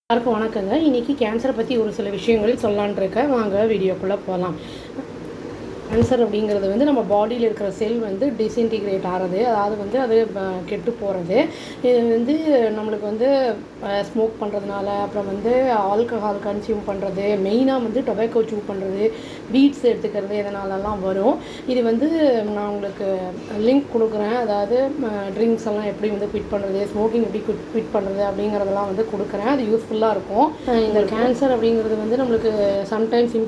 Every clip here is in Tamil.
எல்லாருக்கும் வணக்கங்க. இன்றைக்கி கேன்சரை பற்றி ஒரு சில விஷயங்கள் சொல்லலான்னு இருக்கேன். வாங்க வீடியோக்குள்ளே போகலாம். கேன்சர் அப்படிங்கிறது வந்து நம்ம பாடியில் இருக்கிற செல் வந்து டிஸ்இன்டிகிரேட் ஆகிறது, அதாவது வந்து அது கெட்டு போகிறது. இது வந்து நம்மளுக்கு வந்து ஸ்மோக் பண்ணுறதுனால, அப்புறம் வந்து ஆல்கஹால் கன்சியூம் பண்ணுறது, மெயினாக வந்து டொபேக்கோ சூ பண்ணுறது, பீட்ஸ் எடுத்துக்கிறது, இதனாலலாம் வரும். இது வந்து நான் உங்களுக்கு லிங்க் கொடுக்குறேன். அதாவது ட்ரிங்க்ஸ் எல்லாம் எப்படி வந்து குவிட் பண்ணுறது, ஸ்மோக்கிங் எப்படி குவிட் பண்ணுறது அப்படிங்கிறதெல்லாம் வந்து கொடுக்குறேன். அது யூஸ்ஃபுல்லாக இருக்கும். இந்த கேன்சர் அப்படிங்கிறது வந்து நம்மளுக்கு சம்டைம்ஸ்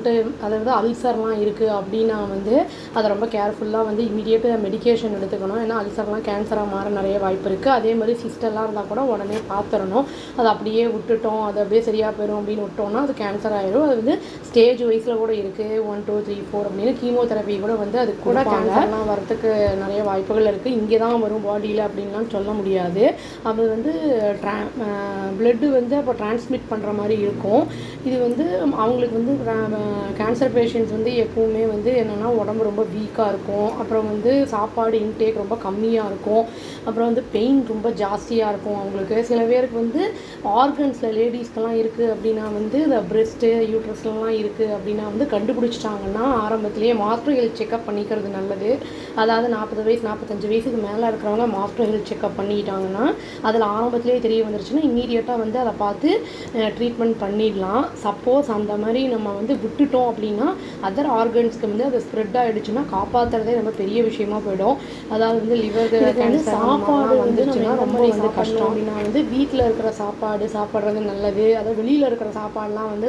அதாவது அல்சர்லாம் இருக்குது அப்படின்னா வந்து அதை ரொம்ப கேர்ஃபுல்லாக வந்து இமீடியேட்டு மெடிக்கேஷன் எடுத்துக்கணும். ஏன்னா அல்சர்லாம் கேன்சராக மாற நிறைய வாய்ப்பு இருக்குது. அதே மாதிரி சிஸ்டெல்லாம் இருந்தால் கூட உடனே பார்த்துடணும். அதை அப்படியே விட்டுட்டோம், அது அப்படியே சரியாக போயிடும் அப்படின்னு விட்டோம்னா அது கேன்சர் ஆகிடும். அது வந்து ஸ்டேஜ் வைஸில் கூட இருக்குது, 1 2 3 4 அப்படின்னு கீமோதெரப்பி கூட வந்து அது கூட கேன்சர்லாம் வரத்துக்கு நிறைய வாய்ப்புகள் இருக்குது. இங்கே தான் வரும் பாடியில் அப்படின்லாம் சொல்ல முடியாது. அது வந்து பிளட்டு வந்து அப்போ டிரான்ஸ்மிட் பண்ணுற மாதிரி இருக்கும். இது வந்து அவங்களுக்கு வந்து கேன்சர் பேஷண்ட்ஸ் வந்து எப்போவுமே வந்து என்னென்னா உடம்பு ரொம்ப வீக்காக இருக்கும். அப்புறம் வந்து சாப்பாடு இன்டேக் ரொம்ப கம்மியாக இருக்கும். அப்புறம் வந்து பெயின் ரொம்ப ஜாஸ்தியாக இருக்கும் அவங்களுக்கு. சில பேருக்கு வந்து ஆர்கன்ஸில் லேடிஸ்க்கெல்லாம் இருக்குது அப்படின்னா வந்து இந்த பிரெஸ்ட்டு யூட்ரஸ்லாம் இருக்குது அப்படின்னா வந்து கண்டுபிடிச்சிட்டாங்கன்னா ஆரம்பத்திலேயே மாஸ்டர் ஹெல்த் செக்அப் பண்ணிக்கிறது நல்லது. அதாவது 40 வயசு 45 வயசுக்கு மேலே இருக்கிறவங்க மாஸ்டர் ஹெல்த் செக்அப் பண்ணிட்டாங்கன்னா அதில் ஆரம்பத்திலேயே தெரிய வந்துருச்சுன்னா இம்மீடியட்டாக வந்து அதை பார்த்து ட்ரீட்மெண்ட் பண்ணிடலாம். சப்போஸ் அந்த மாதிரி நம்ம வந்து விட்டுட்டோம் அப்படின்னா அதர் ஆர்கன்ஸ்க்கு வந்து அது ஸ்ப்ரெட் ஆகிடுச்சுன்னா காப்பாற்றுறதே ரொம்ப பெரிய விஷயமா போயிடும். அதாவது வந்து லிவர் கேன்சர் சாப்பாடு வந்துச்சுன்னா ரொம்ப வந்து கஷ்டம். அப்படின்னா வந்து வீட்டில் இருக்கிற சாப்பாடு சாப்பிட்றது நல்லது. அதாவது வெளியில் இருக்கிற சாப்பாடெலாம் வந்து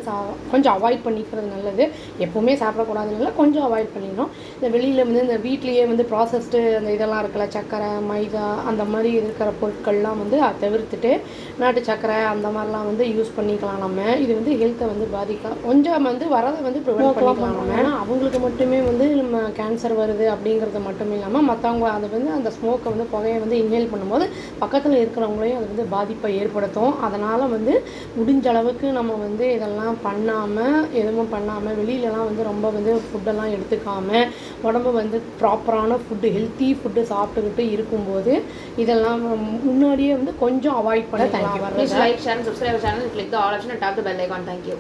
கொஞ்சம் அவாய்ட் பண்ணிக்கிறது நல்லது. எப்போவுமே சாப்பிடக்கூடாதுனால கொஞ்சம் அவாய்ட் பண்ணிடணும். இந்த வெளியில் வந்து இந்த வீட்லேயே வந்து ப்ராசஸ்டு அந்த இதெல்லாம் இருக்குல்ல, சர்க்கரை மைதா அந்த மாதிரி இருக்கிற பொருட்கள்லாம் வந்து அதை தவிர்த்துட்டு நாட்டு சர்க்கரை அந்த மாதிரிலாம் வந்து யூஸ் பண்ணிக்கலாம். நம்ம இது வந்து ஹெல்த்தை வந்து பாதிக்கலாம், கொஞ்சம் வந்து வரதை வந்து ப்ரிவென்ட் பண்ணிக்கலாம் நம்ம. ஏன்னா அவங்களுக்கு மட்டுமே வந்து நம்ம கேன்சர் வருது அப்படிங்கிறது மட்டும் இல்லாமல் மற்றவங்க அதை வந்து அந்த ஸ்மோக்கை வந்து புகையை வந்து இன்ஹேல் பண்ணும்போது பக்கத்தில் இருக்கிறவங்களையும் அது வந்து பாதிப்பை ஏற்படுத்தும். அதனால் வந்து முடிஞ்ச அளவுக்கு நம்ம வந்து இதெல்லாம் எதுவும் பண்ணாமல் வெளியிலலாம் வந்து ரொம்ப வந்து ஃபுட்டெல்லாம் எடுத்துக்காமல் உடம்பு வந்து ப்ராப்பரான ஃபுட்டு ஹெல்த்தி ஃபுட்டு சாப்பிட்டுக்கிட்டு இருக்கும்போது இதெல்லாம் முன்னாடியே வந்து கொஞ்சம் அவாய்ட் பண்ண. Please like, share and subscribe our channel and click the all option and tap the bell icon. Thank you.